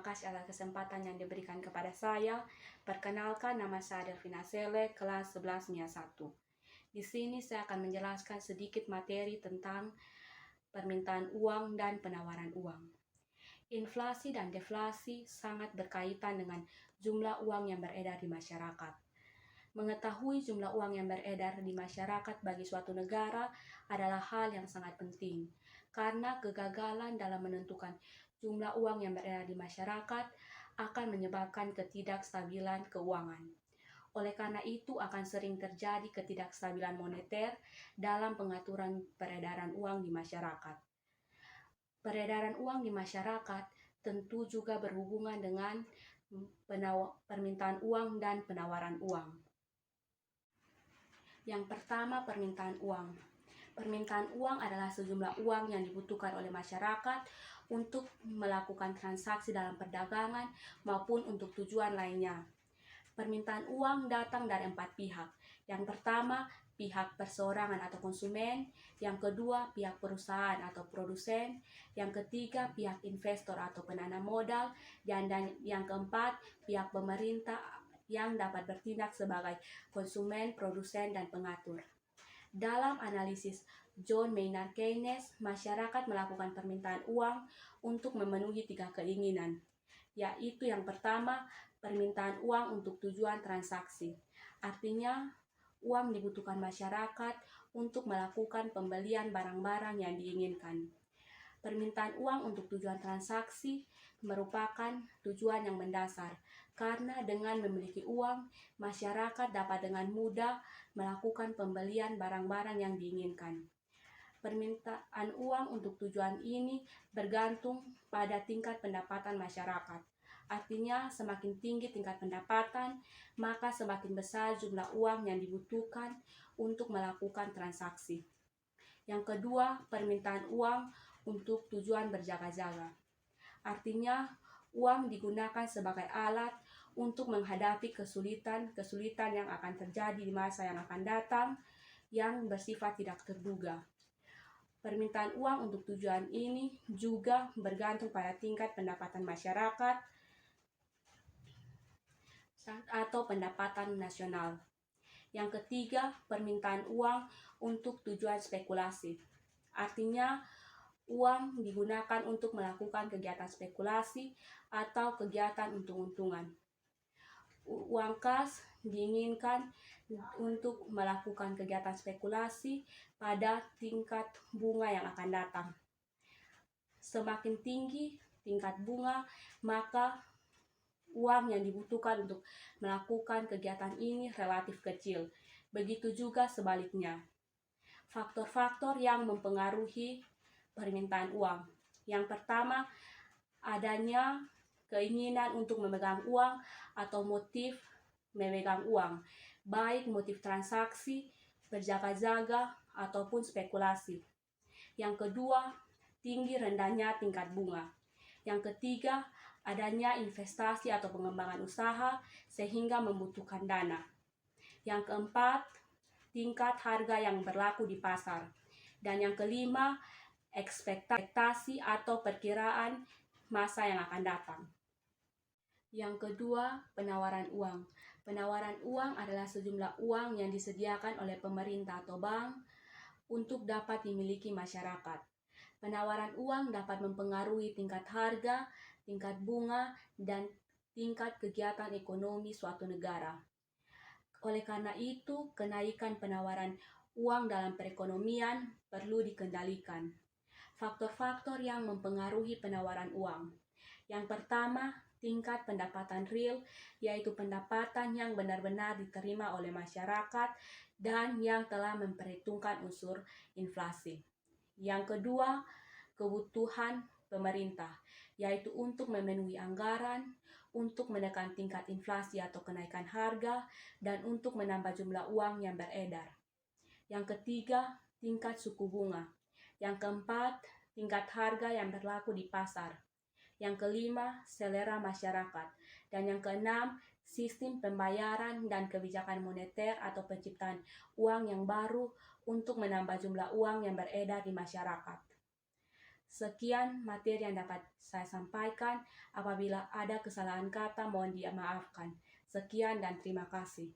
terima kasih atas kesempatan yang diberikan kepada saya. Perkenalkan, nama saya Delvina Sele, kelas 11 MIA 1. Di sini saya akan menjelaskan sedikit materi tentang permintaan uang dan penawaran uang. Inflasi dan deflasi sangat berkaitan dengan jumlah uang yang beredar di masyarakat. Mengetahui jumlah uang yang beredar di masyarakat bagi suatu negara adalah hal yang sangat penting, karena kegagalan dalam menentukan jumlah uang yang beredar di masyarakat akan menyebabkan ketidakstabilan keuangan. Oleh karena itu akan sering terjadi ketidakstabilan moneter dalam pengaturan peredaran uang di masyarakat. Peredaran uang di masyarakat tentu juga berhubungan dengan permintaan uang dan penawaran uang. Yang pertama, permintaan uang. Permintaan uang adalah sejumlah uang yang dibutuhkan oleh masyarakat untuk melakukan transaksi dalam perdagangan maupun untuk tujuan lainnya. Permintaan uang datang dari 4 pihak. Yang pertama, pihak perseorangan atau konsumen. Yang kedua, pihak perusahaan atau produsen. Yang ketiga, pihak investor atau penanam modal. Dan yang keempat, pihak pemerintah yang dapat bertindak sebagai konsumen, produsen, dan pengatur. Dalam analisis John Maynard Keynes, masyarakat melakukan permintaan uang untuk memenuhi 3 keinginan, yaitu yang pertama, permintaan uang untuk tujuan transaksi. Artinya, uang dibutuhkan masyarakat untuk melakukan pembelian barang-barang yang diinginkan. Permintaan uang untuk tujuan transaksi merupakan tujuan yang mendasar, karena dengan memiliki uang, masyarakat dapat dengan mudah melakukan pembelian barang-barang yang diinginkan. Permintaan uang untuk tujuan ini bergantung pada tingkat pendapatan masyarakat. Artinya, semakin tinggi tingkat pendapatan, maka semakin besar jumlah uang yang dibutuhkan untuk melakukan transaksi. Yang kedua, permintaan uang untuk tujuan berjaga-jaga. Artinya, uang digunakan sebagai alat untuk menghadapi kesulitan yang akan terjadi di masa yang akan datang yang bersifat tidak terduga. Permintaan uang untuk tujuan ini juga bergantung pada tingkat pendapatan masyarakat atau pendapatan nasional. Yang ketiga, permintaan uang untuk tujuan spekulasi. Artinya, uang digunakan untuk melakukan kegiatan spekulasi atau kegiatan untung-untungan. Uang kas diinginkan untuk melakukan kegiatan spekulasi pada tingkat bunga yang akan datang. Semakin tinggi tingkat bunga, maka uang yang dibutuhkan untuk melakukan kegiatan ini relatif kecil. Begitu juga sebaliknya. Faktor-faktor yang mempengaruhi permintaan uang. Yang pertama, adanya keinginan untuk memegang uang atau motif memegang uang, baik motif transaksi, berjaga-jaga, ataupun spekulasi. Yang kedua, tinggi rendahnya tingkat bunga. Yang ketiga, adanya investasi atau pengembangan usaha sehingga membutuhkan dana. Yang keempat, tingkat harga yang berlaku di pasar. Dan yang kelima, ekspektasi atau perkiraan masa yang akan datang. Yang kedua, penawaran uang. Penawaran uang adalah sejumlah uang yang disediakan oleh pemerintah atau bank untuk dapat dimiliki masyarakat. Penawaran uang dapat mempengaruhi tingkat harga, tingkat bunga, dan tingkat kegiatan ekonomi suatu negara. Oleh karena itu, kenaikan penawaran uang dalam perekonomian perlu dikendalikan. Faktor-faktor yang mempengaruhi penawaran uang. Yang pertama, tingkat pendapatan real, yaitu pendapatan yang benar-benar diterima oleh masyarakat dan yang telah memperhitungkan unsur inflasi. Yang kedua, kebutuhan pemerintah, yaitu untuk memenuhi anggaran, untuk menekan tingkat inflasi atau kenaikan harga, dan untuk menambah jumlah uang yang beredar. Yang ketiga, tingkat suku bunga. Yang keempat, tingkat harga yang berlaku di pasar. Yang kelima, selera masyarakat. Dan yang keenam, sistem pembayaran dan kebijakan moneter atau penciptaan uang yang baru untuk menambah jumlah uang yang beredar di masyarakat. Sekian materi yang dapat saya sampaikan. Apabila ada kesalahan kata, mohon dimaafkan. Sekian dan terima kasih.